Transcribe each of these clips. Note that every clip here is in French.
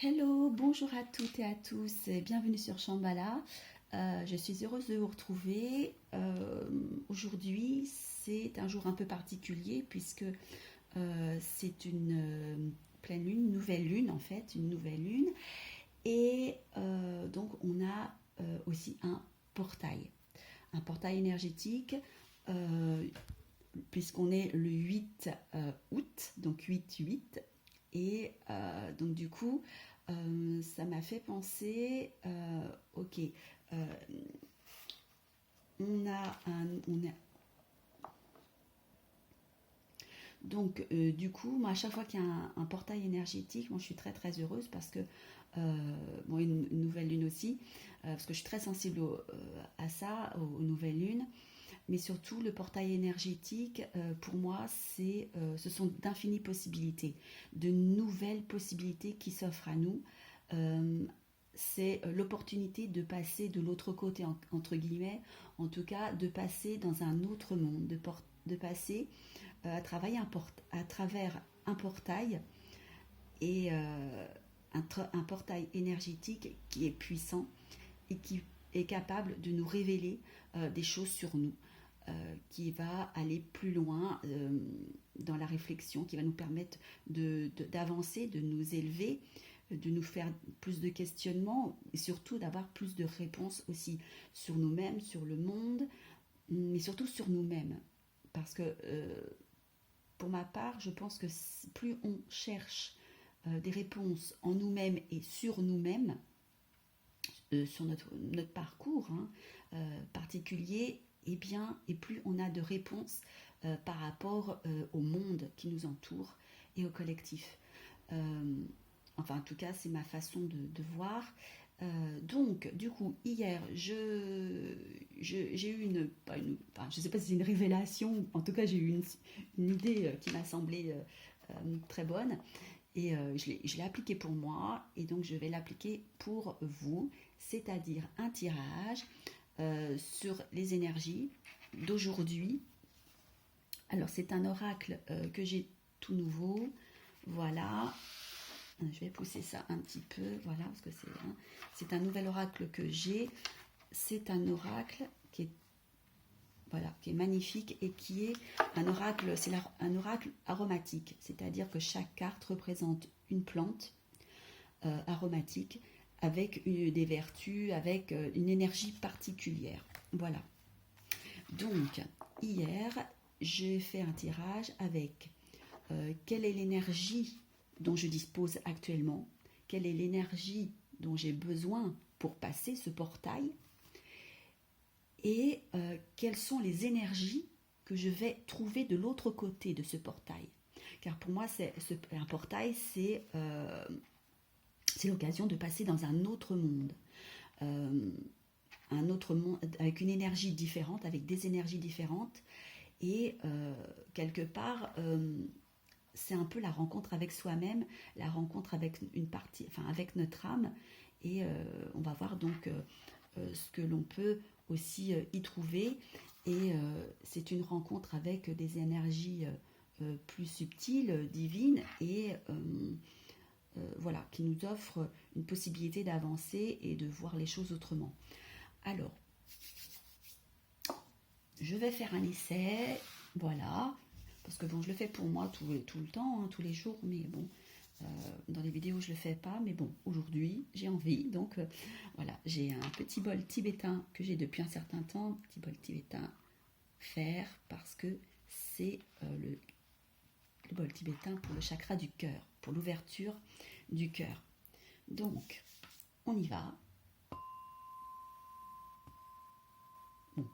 Hello, bonjour à toutes et à tous et bienvenue sur Shambhala. Je suis heureuse de vous retrouver. Aujourd'hui, c'est un jour un peu particulier puisque c'est une pleine lune, une nouvelle lune en fait, une nouvelle lune. Et donc on a aussi un portail énergétique euh, puisqu'on est le 8 août, donc 8-8. Et donc du coup, ça m'a fait penser, ok, euh, donc du coup, moi, à chaque fois qu'il y a un portail énergétique, moi je suis très très heureuse parce que, bon, une nouvelle lune aussi, parce que je suis très sensible à ça, aux nouvelles lunes. Mais surtout, le portail énergétique, pour moi, ce sont d'infinies possibilités, de nouvelles possibilités qui s'offrent à nous. Euh, c'est l'opportunité de passer de l'autre côté, entre guillemets, en tout cas, de passer dans un autre monde, de passer à travers un portail et un portail énergétique qui est puissant et qui est capable de nous révéler des choses sur nous, qui va aller plus loin dans la réflexion, qui va nous permettre d'avancer, de nous élever, de nous faire plus de questionnements et surtout d'avoir plus de réponses aussi sur nous-mêmes, sur le monde, mais surtout sur nous-mêmes. Parce que pour ma part, je pense que plus on cherche des réponses en nous-mêmes et sur nous-mêmes, sur notre parcours particulier, et plus on a de réponses par rapport au monde qui nous entoure et au collectif. Euh, enfin, en tout cas, c'est ma façon de voir. Donc, du coup, hier, j'ai eu enfin, je ne sais pas si c'est une révélation, en tout cas, j'ai eu une idée qui m'a semblé très bonne. Et je l'ai appliqué pour moi, et donc je vais l'appliquer pour vous, c'est-à-dire un tirage sur les énergies d'aujourd'hui. Alors c'est un oracle que j'ai tout nouveau, voilà. Je vais pousser ça un petit peu, voilà, parce que c'est un nouvel oracle que j'ai. C'est un oracle qui est, voilà, qui est magnifique et qui est un oracle, un oracle aromatique, c'est-à-dire que chaque carte représente une plante aromatique avec des vertus, avec une énergie particulière. Voilà. Donc, hier, j'ai fait un tirage avec quelle est l'énergie dont je dispose actuellement, quelle est l'énergie dont j'ai besoin pour passer ce portail, et quelles sont les énergies que je vais trouver de l'autre côté de ce portail. Car pour moi, un portail, c'est l'occasion de passer dans euh, un autre monde avec une énergie différente, avec des énergies différentes, et quelque part, c'est un peu la rencontre avec soi-même, la rencontre avec une partie, enfin avec notre âme, et on va voir donc ce que l'on peut aussi y trouver, et c'est une rencontre avec des énergies plus subtiles, divines, et voilà, qui nous offre une possibilité d'avancer et de voir les choses autrement. Alors, je vais faire un essai, voilà, parce que bon, je le fais pour moi tout le temps, hein, tous les jours, mais bon, dans les vidéos, je le fais pas, mais bon, aujourd'hui, j'ai envie, donc voilà, j'ai un petit bol tibétain que j'ai depuis un certain temps, petit bol tibétain fer, parce que c'est le bol tibétain pour le chakra du cœur, pour l'ouverture du cœur. Donc, on y va. Bon.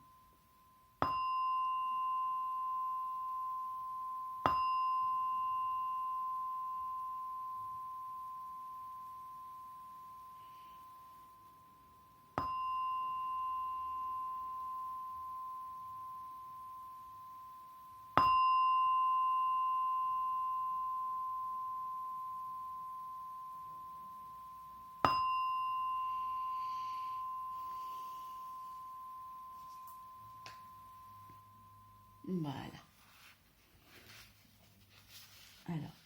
Voilà. Alors,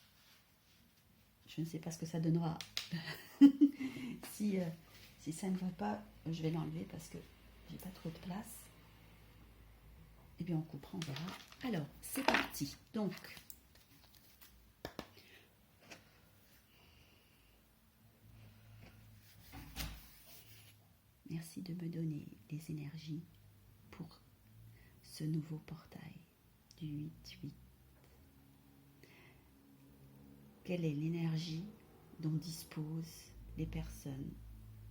Je ne sais pas ce que ça donnera. si, si ça ne va pas, je vais l'enlever parce que j'ai pas trop de place. Et bien on coupera, on verra. Alors, c'est parti. Donc, merci de me donner les énergies pour ce nouveau portail du 8-8. Quelle est l'énergie dont disposent les personnes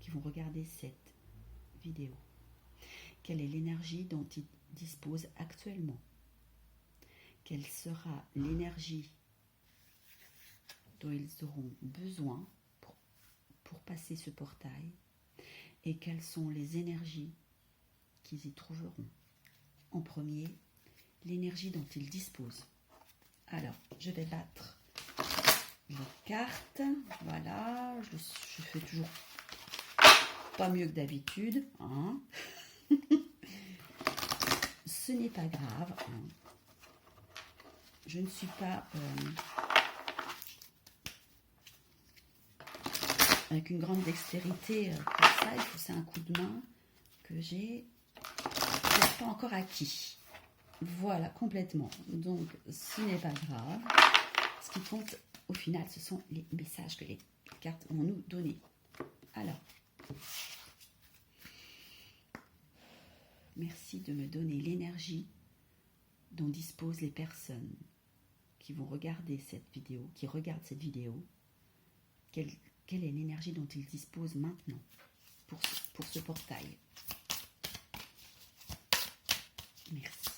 qui vont regarder cette vidéo? Quelle est l'énergie dont ils disposent actuellement? Quelle sera l'énergie dont ils auront besoin pour passer ce portail? Et quelles sont les énergies qu'ils y trouveront? En premier, l'énergie dont ils disposent. Alors, je vais battre les cartes. Voilà, je fais toujours pas mieux que d'habitude. Hein. Ce n'est pas grave. Hein. Je ne suis pas avec une grande dextérité pour ça. Il faut c'est un coup de main que j'ai pas encore acquis. Voilà, complètement. Donc, ce n'est pas grave. Ce qui compte, au final, ce sont les messages que les cartes vont nous donner. Alors, merci de me donner l'énergie dont disposent les personnes qui vont regarder cette vidéo, qui regardent cette vidéo. Quelle est l'énergie dont ils disposent maintenant pour ce portail? Merci.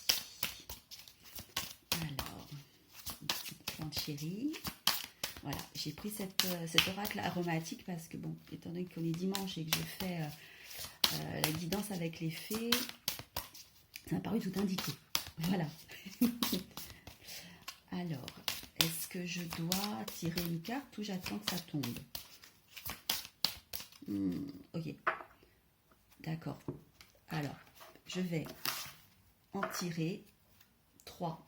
Alors, une petite plante chérie. Voilà, j'ai pris cet oracle aromatique parce que, bon, étant donné qu'on est dimanche et que je fais la guidance avec les fées, ça m'a paru tout indiqué. Voilà. Alors, est-ce que je dois tirer une carte ou j'attends que ça tombe? Ok. D'accord. Alors, je vais en tirer 3.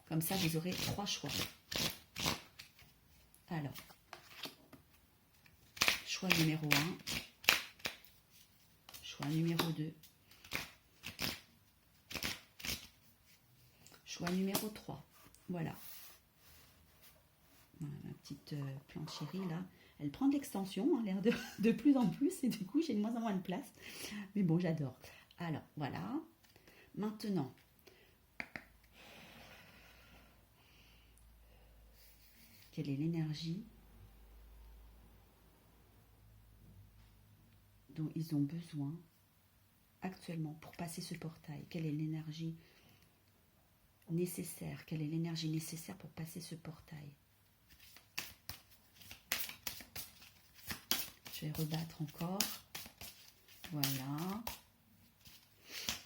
Comme ça, vous aurez 3 choix. Alors, choix numéro 1, choix numéro 2, choix numéro 3. Voilà. Voilà ma petite plante chérie là. Elle prend de l'extension, hein, l'air de plus en plus, et du coup, j'ai de moins en moins de place. Mais bon, j'adore. Alors, voilà. Maintenant, quelle est l'énergie dont ils ont besoin actuellement pour passer ce portail? Quelle est l'énergie nécessaire? Quelle est l'énergie nécessaire pour passer ce portail? Je vais rebattre encore. Voilà.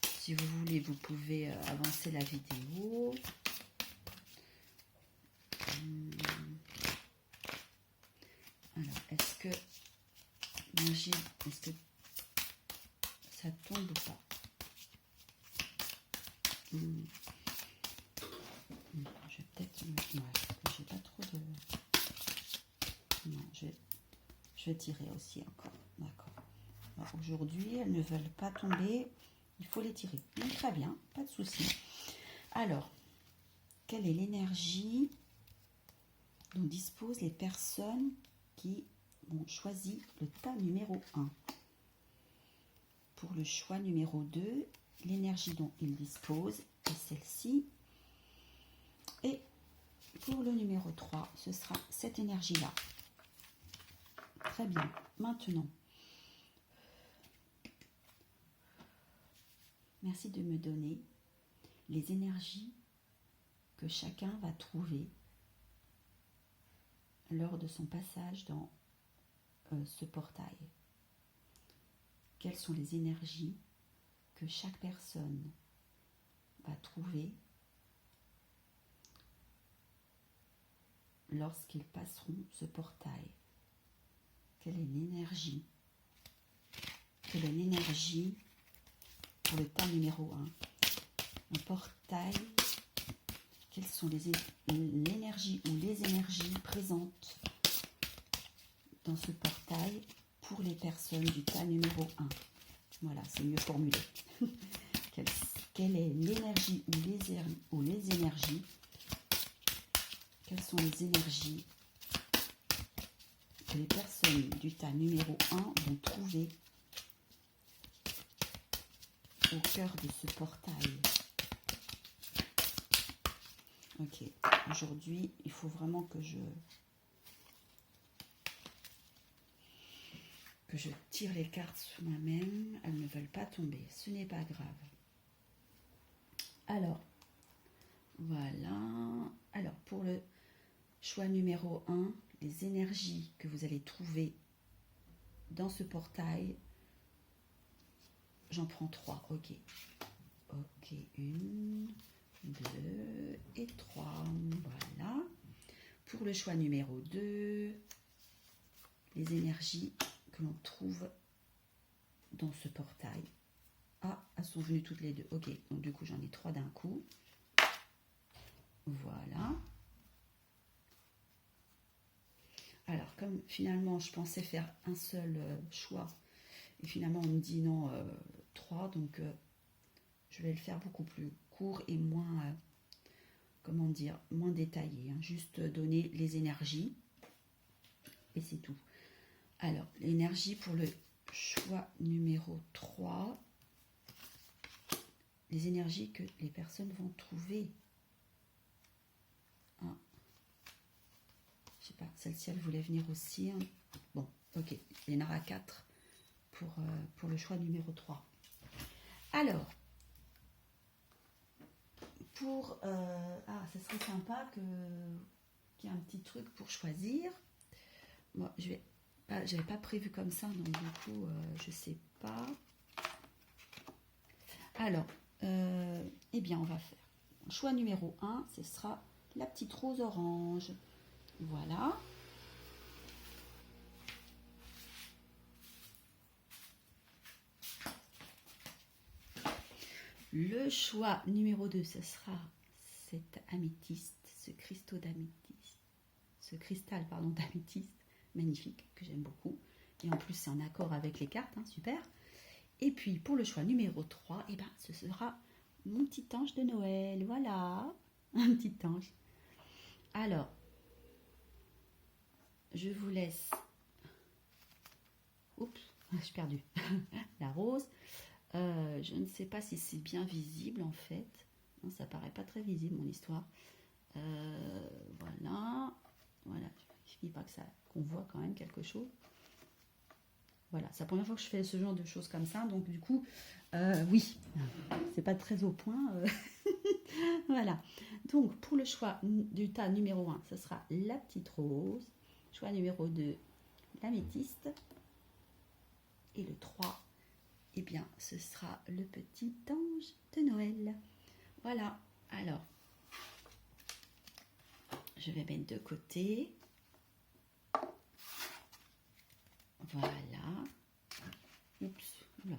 Si vous voulez, vous pouvez avancer la vidéo. Alors, est-ce que ça tombe ou pas? Je vais peut-être... Ouais, j'ai pas trop de... Non, je vais tirer aussi encore. D'accord. Aujourd'hui, elles ne veulent pas tomber. Il faut les tirer. Donc, très bien, pas de souci. Alors, quelle est l'énergie dont disposent les personnes qui ont choisi le tas numéro 1? Pour le choix numéro 2, l'énergie dont ils disposent est celle-ci. Et pour le numéro 3, ce sera cette énergie-là. Très bien. Maintenant, merci de me donner les énergies que chacun va trouver lors de son passage dans ce portail. Quelles sont les énergies que chaque personne va trouver lorsqu'ils passeront ce portail? Quelle est l'énergie? Quelle est l'énergie pour le tas numéro 1? Un portail quelles sont l'énergie ou les énergies présentes dans ce portail pour les personnes du tas numéro 1. Voilà, c'est mieux formulé. Quelle est l'énergie ou les énergies? Quelles sont les énergies que les personnes du tas numéro 1 vont trouver au cœur de ce portail? Ok, aujourd'hui, il faut vraiment que je tire les cartes sur moi-même. Elles ne veulent pas tomber, ce n'est pas grave. Alors, voilà. Alors, pour le choix numéro 1, les énergies que vous allez trouver dans ce portail, j'en prends 3, ok. Ok, 1, 2 et 3, voilà. Pour le choix numéro 2, les énergies que l'on trouve dans ce portail. Ah, elles sont venues toutes les deux. Ok, donc du coup j'en ai 3 d'un coup. Voilà. Alors comme finalement je pensais faire un seul choix, et finalement on me dit non, 3, donc je vais le faire beaucoup plus court et moins, comment dire, moins détaillé. Hein. Juste donner les énergies et c'est tout. Alors, l'énergie pour le choix numéro 3, les énergies que les personnes vont trouver. Hein. Je sais pas, celle-ci, elle voulait venir aussi. Hein. Bon, ok, il y en aura 4 pour le choix numéro 3. Alors, ce serait sympa qu'il y ait un petit truc pour choisir. Moi, j'avais pas prévu comme ça, donc du coup, je sais pas. Alors, eh bien, on va faire. Choix numéro 1, ce sera la petite rose orange. Voilà. Le choix numéro 2, ce sera cette améthyste, ce cristal d'améthyste, magnifique, que j'aime beaucoup. Et en plus, c'est en accord avec les cartes, hein, super. Et puis, pour le choix numéro 3, eh ben, ce sera mon petit ange de Noël. Voilà, un petit ange. Alors, je vous laisse... Oups, je suis perdue. La rose. Je ne sais pas si c'est bien visible, en fait. Non, ça paraît pas très visible, mon histoire. Voilà. Voilà. Je ne dis pas qu'on voit quand même quelque chose. Voilà, c'est la première fois que je fais ce genre de choses comme ça, donc du coup, oui, c'est pas très au point. Voilà, donc pour le choix du tas numéro 1, ce sera la petite rose. Choix numéro 2, l'améthyste. Et le 3, eh bien, ce sera le petit ange de Noël. Voilà, alors, je vais mettre de côté. Voilà. Oups, là,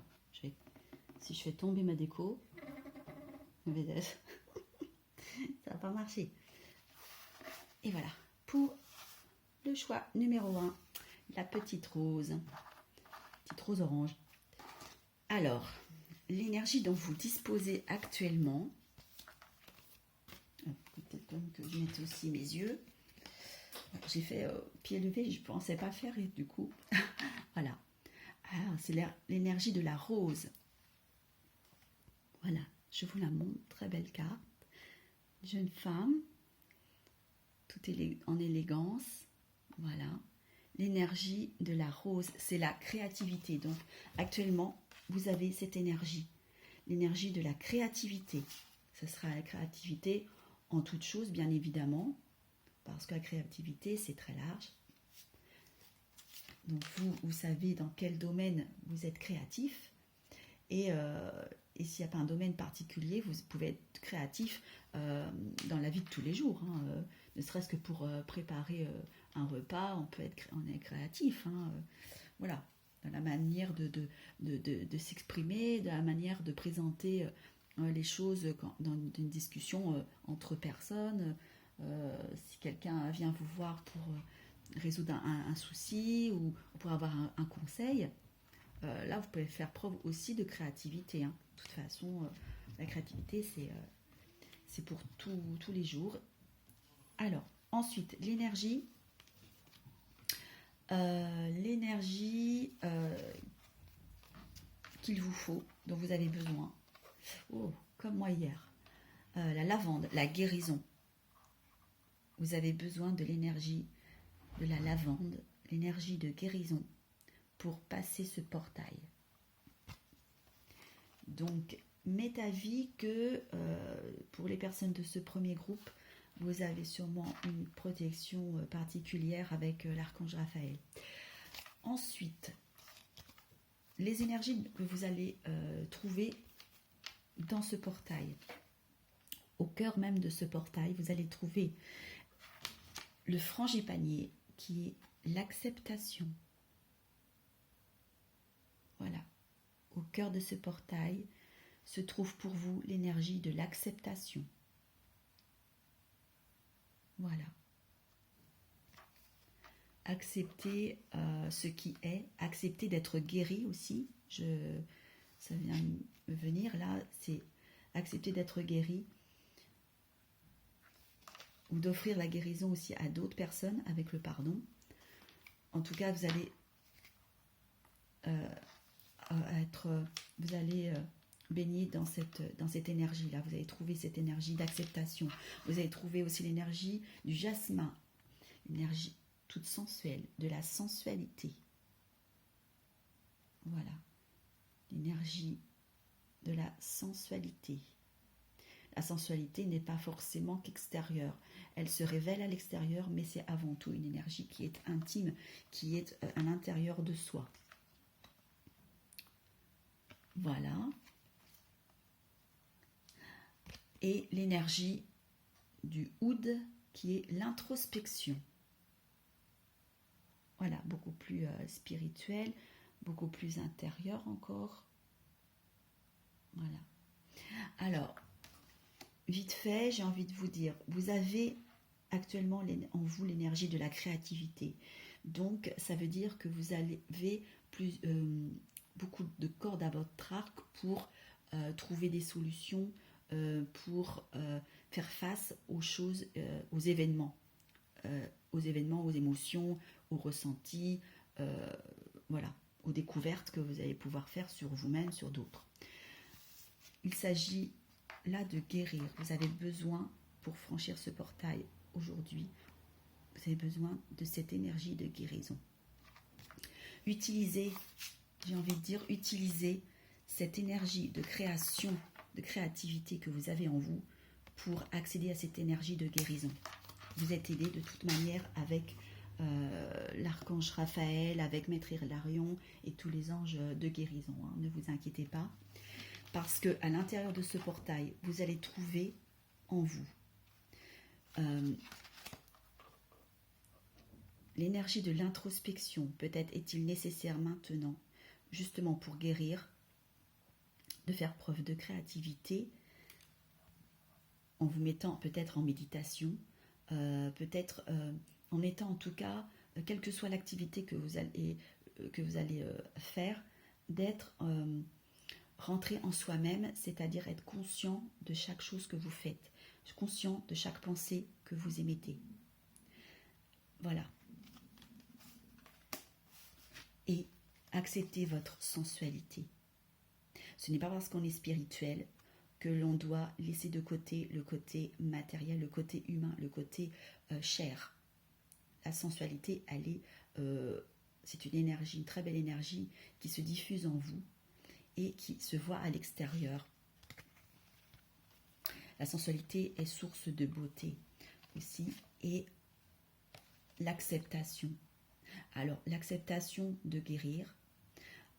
si je fais tomber ma déco, ça va pas marcher. Et voilà, pour le choix numéro 1, la petite rose orange. Alors, l'énergie dont vous disposez actuellement, peut-être même que je mette aussi mes yeux. J'ai fait pied levé, je ne pensais pas faire et du coup, voilà. Alors, c'est l'énergie de la rose. Voilà, je vous la montre, très belle carte. Jeune femme, tout en élégance, voilà. L'énergie de la rose, c'est la créativité. Donc, actuellement, vous avez cette énergie, l'énergie de la créativité. Ce sera la créativité en toute chose, bien évidemment, parce que la créativité, c'est très large. Donc, vous savez dans quel domaine vous êtes créatif. Et s'il n'y a pas un domaine particulier, vous pouvez être créatif dans la vie de tous les jours. Hein, ne serait-ce que pour préparer un repas, on est créatif. Hein, voilà, dans la manière de s'exprimer, de la manière de présenter les choses dans une discussion entre personnes. Si quelqu'un vient vous voir pour résoudre un souci ou pour avoir un conseil, là vous pouvez faire preuve aussi de créativité. Hein. De toute façon, la créativité c'est pour tous les jours. Alors, ensuite, l'énergie. L'énergie qu'il vous faut, dont vous avez besoin. Oh, comme moi hier. La lavande, la guérison. Vous avez besoin de l'énergie de la lavande, l'énergie de guérison pour passer ce portail. Donc, m'est avis que pour les personnes de ce premier groupe, vous avez sûrement une protection particulière avec l'archange Raphaël. Ensuite, les énergies que vous allez trouver dans ce portail. Au cœur même de ce portail, vous allez trouver le frangipanier qui est l'acceptation. Voilà. Au cœur de ce portail se trouve pour vous l'énergie de l'acceptation. Voilà. Accepter ce qui est, accepter d'être guéri aussi. Ça vient me venir là, c'est accepter d'être guéri ou d'offrir la guérison aussi à d'autres personnes avec le pardon. En tout cas, vous allez baigner dans cette énergie-là. Vous allez trouver cette énergie d'acceptation. Vous allez trouver aussi l'énergie du jasmin, l'énergie toute sensuelle, de la sensualité. Voilà, l'énergie de la sensualité. La sensualité n'est pas forcément qu'extérieure. Elle se révèle à l'extérieur, mais c'est avant tout une énergie qui est intime, qui est à l'intérieur de soi. Voilà. Et l'énergie du Oud, qui est l'introspection. Voilà, beaucoup plus spirituel, beaucoup plus intérieur encore. Voilà. Alors, vite fait, j'ai envie de vous dire, vous avez actuellement en vous l'énergie de la créativité. Donc, ça veut dire que vous avez beaucoup de cordes à votre arc pour trouver des solutions, pour faire face aux choses, aux événements, aux émotions, aux ressentis, voilà, aux découvertes que vous allez pouvoir faire sur vous-même, sur d'autres. Il s'agit là de guérir. Vous avez besoin, pour franchir ce portail aujourd'hui, vous avez besoin de cette énergie de guérison. Utilisez, j'ai envie de dire, utilisez cette énergie de création, de créativité que vous avez en vous pour accéder à cette énergie de guérison. Vous êtes aidé de toute manière avec l'archange Raphaël, avec Maître Hilarion et tous les anges de guérison. Hein. Ne vous inquiétez pas. Parce qu'à l'intérieur de ce portail, vous allez trouver en vous l'énergie de l'introspection. Peut-être est-il nécessaire maintenant, justement pour guérir, de faire preuve de créativité en vous mettant peut-être en méditation, peut-être en étant en tout cas, quelle que soit l'activité que vous allez faire, d'être rentré en soi-même, c'est-à-dire être conscient de chaque chose que vous faites, conscient de chaque pensée que vous émettez. Voilà. Et acceptez votre sensualité. Ce n'est pas parce qu'on est spirituel que l'on doit laisser de côté le côté matériel, le côté humain, le côté chair. La sensualité, c'est une énergie, une très belle énergie qui se diffuse en vous et qui se voit à l'extérieur. La sensualité est source de beauté aussi et l'acceptation. Alors, l'acceptation de guérir,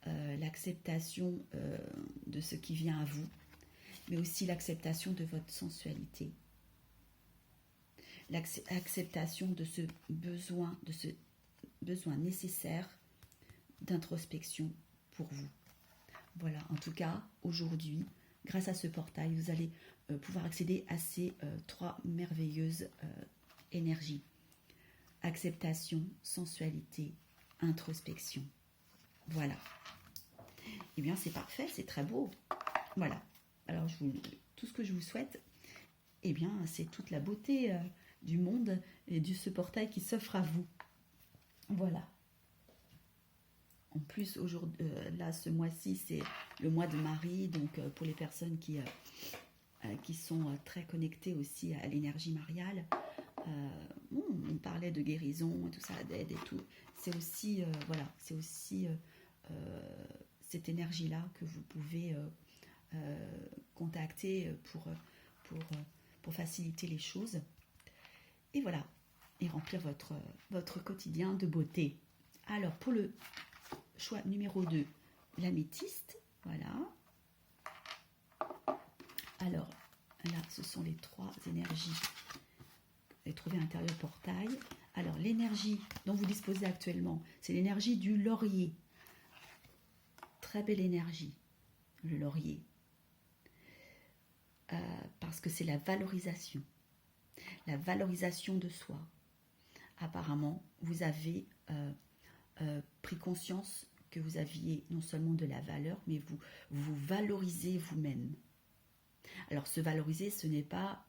l'acceptation de ce qui vient à vous, mais aussi l'acceptation de votre sensualité. L'acceptation de ce besoin nécessaire d'introspection pour vous. Voilà, en tout cas, aujourd'hui, grâce à ce portail, vous allez pouvoir accéder à ces trois merveilleuses énergies. Acceptation, sensualité, introspection. Voilà. Eh bien, c'est parfait, c'est très beau. Voilà. Alors, tout ce que je vous souhaite, eh bien, c'est toute la beauté du monde et de ce portail qui s'offre à vous. Voilà. En plus, aujourd'hui, là, ce mois-ci, c'est le mois de Marie, donc pour les personnes qui sont très connectées aussi à l'énergie mariale, on parlait de guérison et tout ça, d'aide et tout. C'est aussi, voilà, c'est aussi cette énergie-là que vous pouvez contacter pour faciliter les choses. Et voilà, et remplir votre quotidien de beauté. Alors, pour le choix numéro 2, l'améthyste, voilà. Alors, là, ce sont les trois énergies que vous trouvez à l'intérieur du portail. Alors, l'énergie dont vous disposez actuellement, c'est l'énergie du laurier. Très belle énergie, le laurier. Parce que c'est la valorisation de soi. Apparemment, vous avez pris conscience que vous aviez non seulement de la valeur, mais vous valorisez vous-même. Alors, se valoriser, ce n'est pas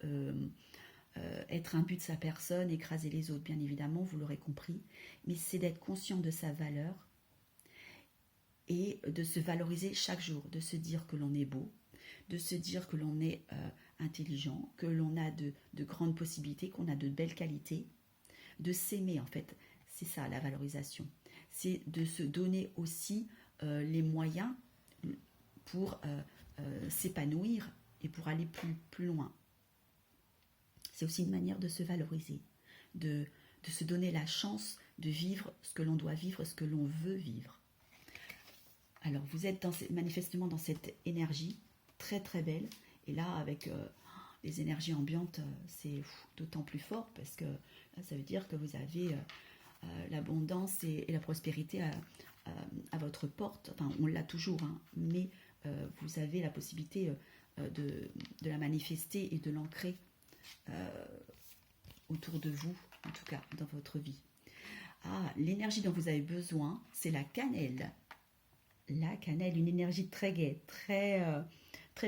être un but de sa personne, écraser les autres, bien évidemment, vous l'aurez compris, mais c'est d'être conscient de sa valeur et de se valoriser chaque jour, de se dire que l'on est beau, de se dire que l'on est intelligent, que l'on a de grandes possibilités, qu'on a de belles qualités, de s'aimer en fait. C'est ça la valorisation. C'est de se donner aussi les moyens pour s'épanouir et pour aller plus loin. C'est aussi une manière de se valoriser, de se donner la chance de vivre ce que l'on doit vivre, ce que l'on veut vivre. Alors vous êtes manifestement dans cette énergie très très belle, et là avec les énergies ambiantes, c'est d'autant plus fort parce que ça veut dire que vous avez l'abondance et la prospérité à votre porte. Enfin, on l'a toujours, hein, mais vous avez la possibilité de la manifester et de l'ancrer autour de vous, en tout cas dans votre vie. Ah, l'énergie dont vous avez besoin, c'est la cannelle. La cannelle, une énergie très gaie, très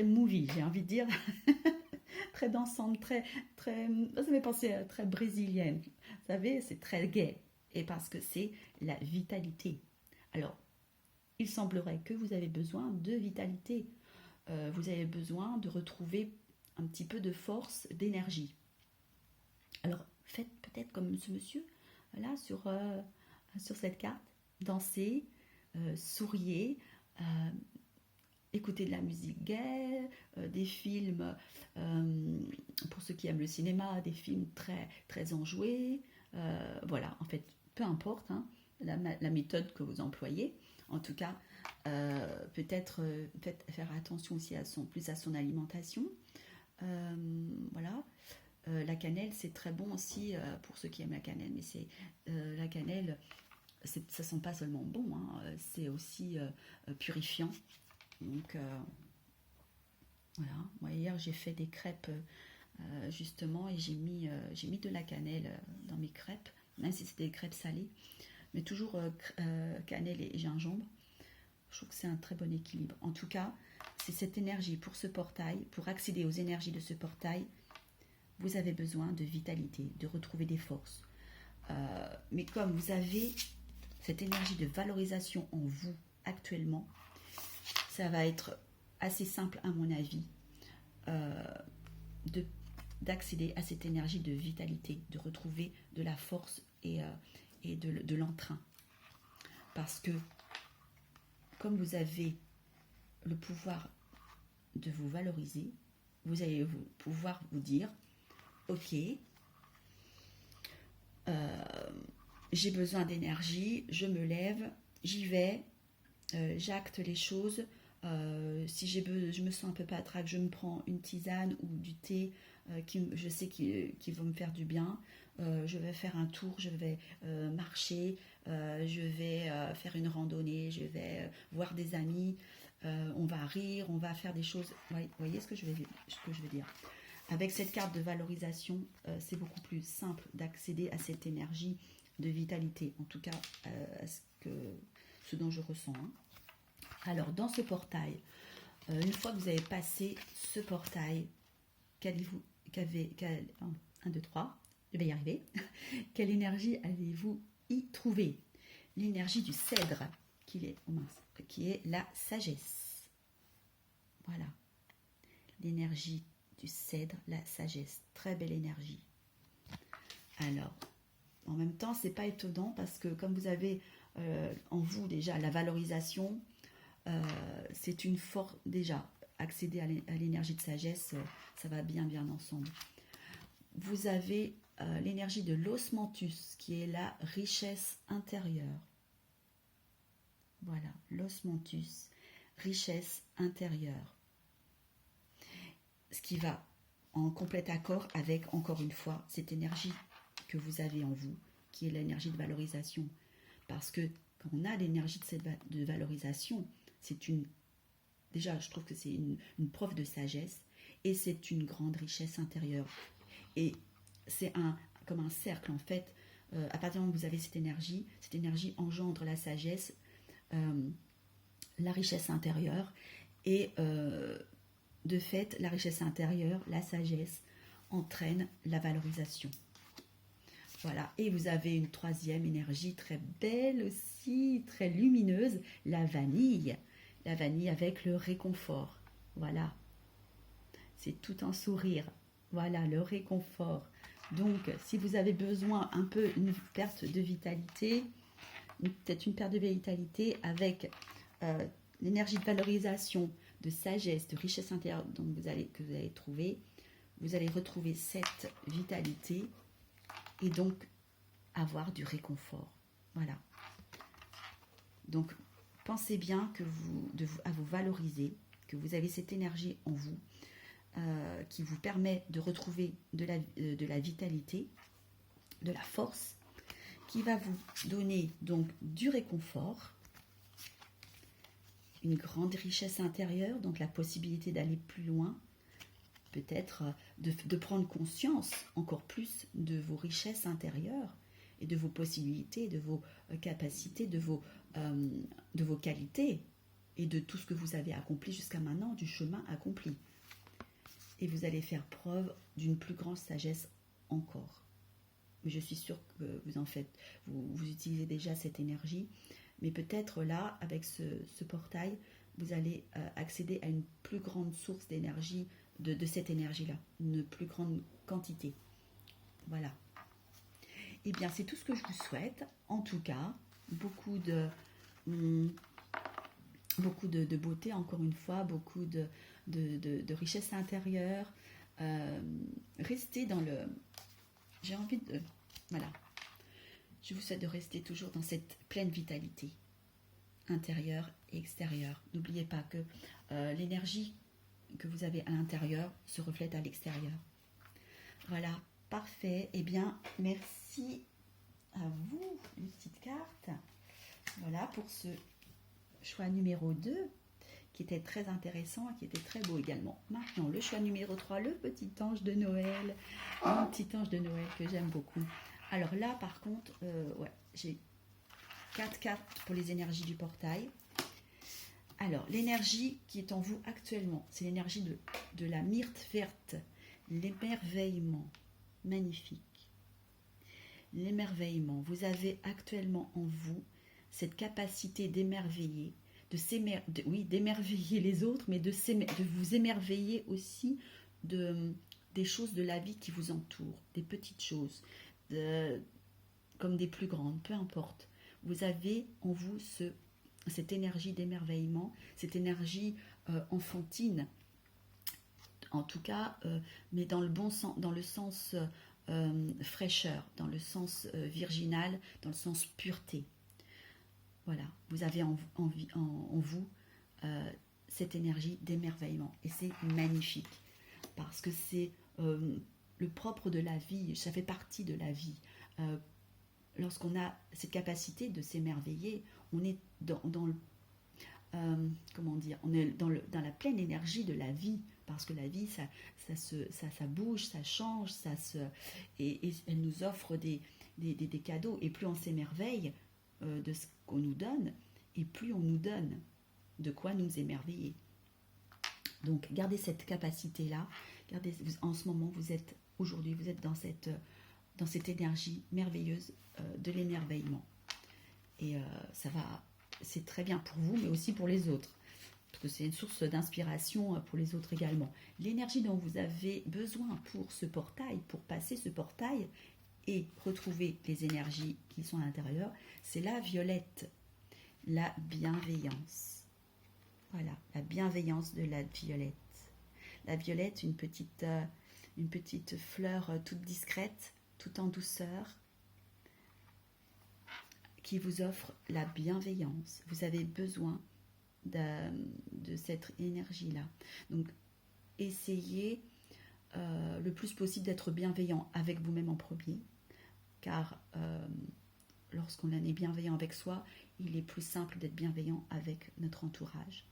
movie, j'ai envie de dire, très dansante, ça me fait penser à très brésilienne. Vous savez, c'est très gai, et parce que c'est la vitalité. Alors, il semblerait que vous avez besoin de vitalité. Vous avez besoin de retrouver un petit peu de force, d'énergie. Alors, faites peut-être comme ce monsieur, là, sur cette carte, dansez, souriez, écoutez de la musique gaie, des films, pour ceux qui aiment le cinéma, des films très, très enjoués. Voilà, en fait, peu importe hein, la méthode que vous employez. En tout cas, peut-être faire attention aussi plus à son alimentation. Voilà. La cannelle, c'est très bon aussi pour ceux qui aiment la cannelle, mais c'est la cannelle, ça sent pas seulement bon, hein, c'est aussi purifiant. Donc voilà, moi hier j'ai fait des crêpes justement et j'ai mis de la cannelle dans mes crêpes, même si c'était des crêpes salées, mais toujours cannelle et gingembre. Je trouve que c'est un très bon équilibre. En tout cas, c'est cette énergie pour ce portail, pour accéder aux énergies de ce portail, vous avez besoin de vitalité, de retrouver des forces. Mais comme vous avez cette énergie de valorisation en vous actuellement, ça va être assez simple à mon avis d'accéder à cette énergie de vitalité, de retrouver de la force et de l'entrain. Parce que comme vous avez le pouvoir de vous valoriser, vous allez pouvoir vous dire ok, j'ai besoin d'énergie, je me lève, j'y vais, j'acte les choses. Si je me sens un peu patraque, je me prends une tisane ou du thé je sais qu'ils vont me faire du bien. je vais faire un tour, je vais marcher, je vais faire une randonnée, je vais voir des amis, on va rire, on va faire des choses. Vous voyez ce que je veux dire. Avec cette carte de valorisation, c'est beaucoup plus simple d'accéder à cette énergie de vitalité, en tout cas à ce dont je ressens. Hein. Alors, dans ce portail, une fois que vous avez passé ce portail, qu'allez-vous, 1, 2, 3, je vais y arriver. Quelle énergie allez-vous y trouver? L'énergie du cèdre, qui est la sagesse. Voilà. L'énergie du cèdre, la sagesse. Très belle énergie. Alors, en même temps, c'est pas étonnant parce que comme vous avez en vous déjà la valorisation, c'est une force déjà. Accéder à l'énergie de sagesse, ça va bien ensemble. Vous avez l'énergie de l'osmanthus, qui est la richesse intérieure. Voilà, l'osmanthus, richesse intérieure. Ce qui va en complet accord avec, encore une fois, cette énergie que vous avez en vous, qui est l'énergie de valorisation. Parce que quand on a l'énergie de valorisation, c'est une... Déjà, je trouve que c'est une preuve de sagesse et c'est une grande richesse intérieure. Et c'est comme un cercle, en fait. À partir du moment où vous avez cette énergie engendre la sagesse, la richesse intérieure et de fait, la richesse intérieure, la sagesse entraîne la valorisation. Voilà, et vous avez une troisième énergie très belle aussi, très lumineuse, la vanille. La vanille avec le réconfort. Voilà. C'est tout un sourire. Voilà, le réconfort. Donc, si vous avez besoin un peu une perte de vitalité, peut-être une perte de vitalité avec l'énergie de valorisation, de sagesse, de richesse intérieure que vous allez trouver, vous allez retrouver cette vitalité et donc avoir du réconfort. Voilà. Donc, pensez bien à vous valoriser, que vous avez cette énergie en vous qui vous permet de retrouver de la vitalité, de la force, qui va vous donner donc du réconfort, une grande richesse intérieure, donc la possibilité d'aller plus loin, peut-être de prendre conscience encore plus de vos richesses intérieures et de vos possibilités, de vos capacités, de vos qualités et de tout ce que vous avez accompli jusqu'à maintenant, du chemin accompli. Et vous allez faire preuve d'une plus grande sagesse encore. Mais je suis sûre que vous utilisez déjà cette énergie, mais peut-être là, avec ce portail, vous allez accéder à une plus grande source d'énergie, de cette énergie-là, une plus grande quantité. Voilà. Eh bien, c'est tout ce que je vous souhaite. En tout cas, beaucoup de beauté, encore une fois, beaucoup de richesse intérieure. Restez dans le... J'ai envie de... Voilà. Je vous souhaite de rester toujours dans cette pleine vitalité intérieure et extérieure. N'oubliez pas que l'énergie que vous avez à l'intérieur se reflète à l'extérieur. Voilà, parfait. Eh bien, merci à vous, les petites cartes. Voilà pour ce choix numéro 2, qui était très intéressant et qui était très beau également. Maintenant, le choix numéro 3, le petit ange de Noël. Un petit ange de Noël que j'aime beaucoup. Alors là, par contre, j'ai 4 cartes pour les énergies du portail. Alors, l'énergie qui est en vous actuellement, c'est l'énergie de la myrte verte, l'émerveillement. Magnifique. L'émerveillement. Vous avez actuellement en vous cette capacité d'émerveiller, d'émerveiller les autres, mais de vous émerveiller aussi des choses de la vie qui vous entourent, des petites choses, comme des plus grandes, peu importe. Vous avez en vous cette énergie d'émerveillement, cette énergie enfantine, en tout cas, mais dans le bon sens, dans le sens fraîcheur, dans le sens virginal, dans le sens pureté. Voilà, vous avez en vous cette énergie d'émerveillement et c'est magnifique parce que c'est le propre de la vie, ça fait partie de la vie. Lorsqu'on a cette capacité de s'émerveiller, on est dans le comment dire, on est dans la pleine énergie de la vie, parce que la vie, ça bouge, ça change, et elle nous offre des cadeaux, et plus on s'émerveille de ce qu'on nous donne, et plus on nous donne de quoi nous émerveiller. Donc gardez cette capacité-là, en ce moment, aujourd'hui, vous êtes dans cette énergie merveilleuse de l'émerveillement. Et c'est très bien pour vous, mais aussi pour les autres, parce que c'est une source d'inspiration pour les autres également. L'énergie dont vous avez besoin pour ce portail, pour passer ce portail et retrouver les énergies qui sont à l'intérieur, c'est la violette, la bienveillance. Voilà, la bienveillance de la violette. La violette, une petite fleur toute discrète, tout en douceur, qui vous offre la bienveillance. Vous avez besoin de cette énergie-là. Donc, essayez le plus possible d'être bienveillant avec vous-même en premier, car lorsqu'on est bienveillant avec soi, il est plus simple d'être bienveillant avec notre entourage.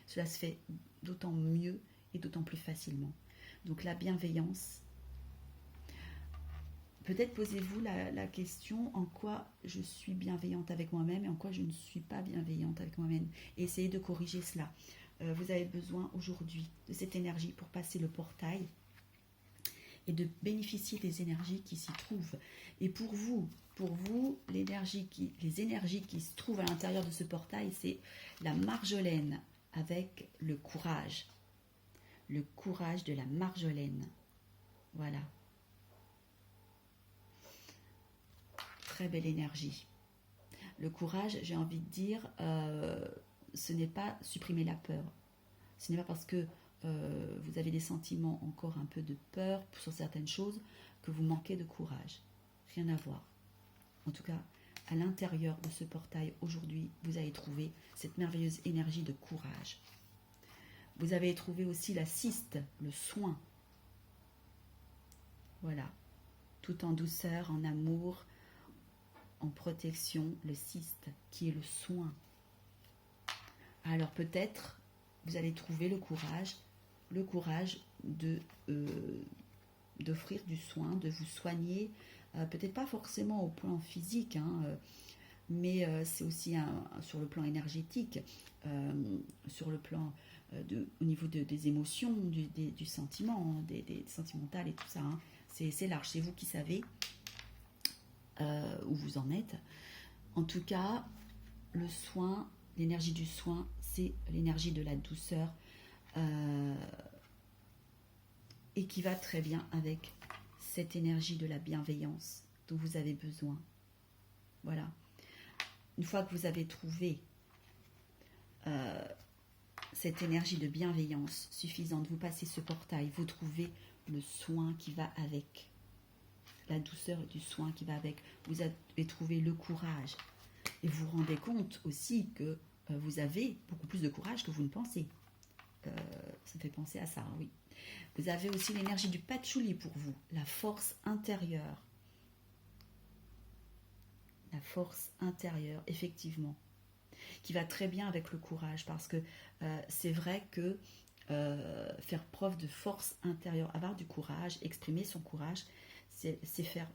Cela se fait d'autant mieux et d'autant plus facilement. Donc la bienveillance. Peut-être posez-vous la question en quoi je suis bienveillante avec moi-même et en quoi je ne suis pas bienveillante avec moi-même. Et essayez de corriger cela. Vous avez besoin aujourd'hui de cette énergie pour passer le portail et de bénéficier des énergies qui s'y trouvent. Et pour vous, les énergies qui se trouvent à l'intérieur de ce portail, c'est la marjolaine avec le courage. Le courage de la marjolaine. Voilà. Très belle énergie. Le courage, j'ai envie de dire, ce n'est pas supprimer la peur. Ce n'est pas parce que vous avez des sentiments encore un peu de peur sur certaines choses que vous manquez de courage. Rien à voir. En tout cas, à l'intérieur de ce portail, aujourd'hui, vous allez trouver cette merveilleuse énergie de courage. Vous avez trouvé aussi la cyste, le soin. Voilà. Tout en douceur, en amour, en protection, le cyste, qui est le soin. Alors peut-être, vous allez trouver le courage d'offrir du soin, de vous soigner, peut-être pas forcément au plan physique, mais c'est aussi sur le plan énergétique, sur le plan au niveau des émotions, du sentiment, des sentimentales et tout ça. C'est large, c'est vous qui savez où vous en êtes. En tout cas, le soin, l'énergie du soin, c'est l'énergie de la douceur et qui va très bien avec cette énergie de la bienveillance dont vous avez besoin. Voilà. Une fois que vous avez trouvé cette énergie de bienveillance suffisante, vous passez ce portail, vous trouvez le soin qui va avec. La douceur du soin qui va avec. Vous avez trouvé le courage. Et vous vous rendez compte aussi que vous avez beaucoup plus de courage que vous ne pensez. Ça me fait penser à ça, oui. Vous avez aussi l'énergie du patchouli pour vous, la force intérieure. La force intérieure, effectivement, qui va très bien avec le courage, parce que c'est vrai que faire preuve de force intérieure, avoir du courage, exprimer son courage, c'est faire,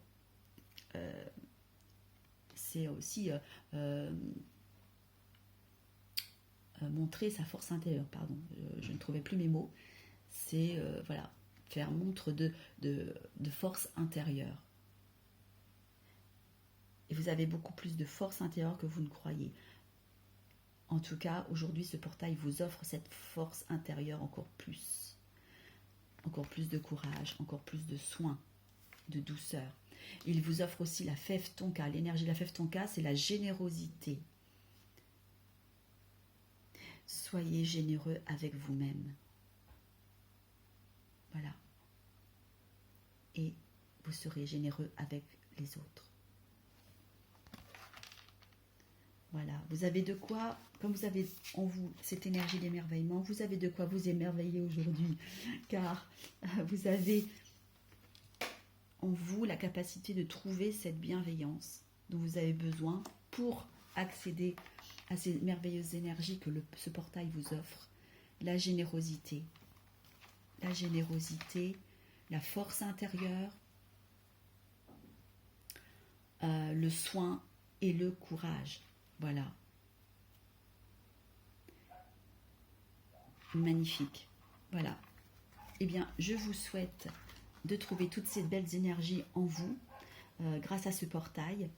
c'est aussi montrer sa force intérieure, pardon, je ne trouvais plus mes mots, c'est voilà, faire montre de force intérieure. Et vous avez beaucoup plus de force intérieure que vous ne croyez. En tout cas, aujourd'hui, ce portail vous offre cette force intérieure encore plus de courage, encore plus de soin, de douceur. Il vous offre aussi la fève tonka. L'énergie de la fève tonka, c'est la générosité. Soyez généreux avec vous-même. Voilà. Et vous serez généreux avec les autres. Voilà. Vous avez de quoi, comme vous avez en vous cette énergie d'émerveillement, vous avez de quoi vous émerveiller aujourd'hui. Car vous avez en vous la capacité de trouver cette bienveillance dont vous avez besoin pour accéder à ces merveilleuses énergies que ce portail vous offre. La générosité, la force intérieure, le soin et le courage. Voilà. Magnifique. Voilà. Eh bien, je vous souhaite de trouver toutes ces belles énergies en vous grâce à ce portail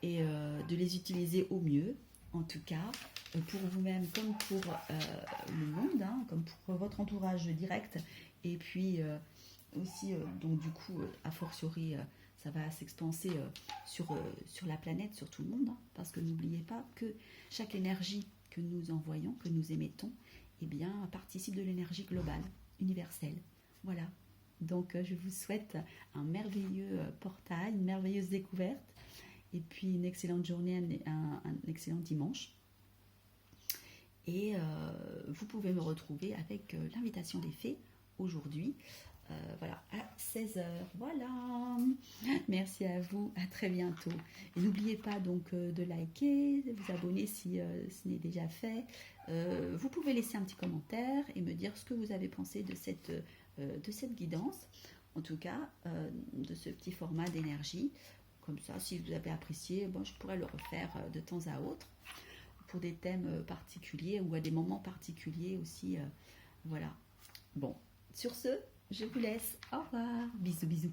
et de les utiliser au mieux, en tout cas, pour vous-même comme pour le monde, hein, comme pour votre entourage direct. Et puis aussi, donc du coup, a fortiori, ça va s'expanser sur la planète, sur tout le monde, hein, parce que n'oubliez pas que chaque énergie que nous envoyons, que nous émettons, eh bien, participe de l'énergie globale, universelle. Voilà. Donc, je vous souhaite un merveilleux portail, une merveilleuse découverte, et puis une excellente journée, un excellent dimanche. Et vous pouvez me retrouver avec l'invitation des fées aujourd'hui, voilà, à 16h. Voilà. Merci à vous, à très bientôt. Et n'oubliez pas donc de liker, de vous abonner si ce n'est déjà fait. Vous pouvez laisser un petit commentaire et me dire ce que vous avez pensé de cette guidance, en tout cas de ce petit format d'énergie. Comme ça, si vous avez apprécié, bon, je pourrais le refaire de temps à autre pour des thèmes particuliers ou à des moments particuliers aussi. Voilà. Bon, sur ce, je vous laisse. Au revoir. Bisous, bisous.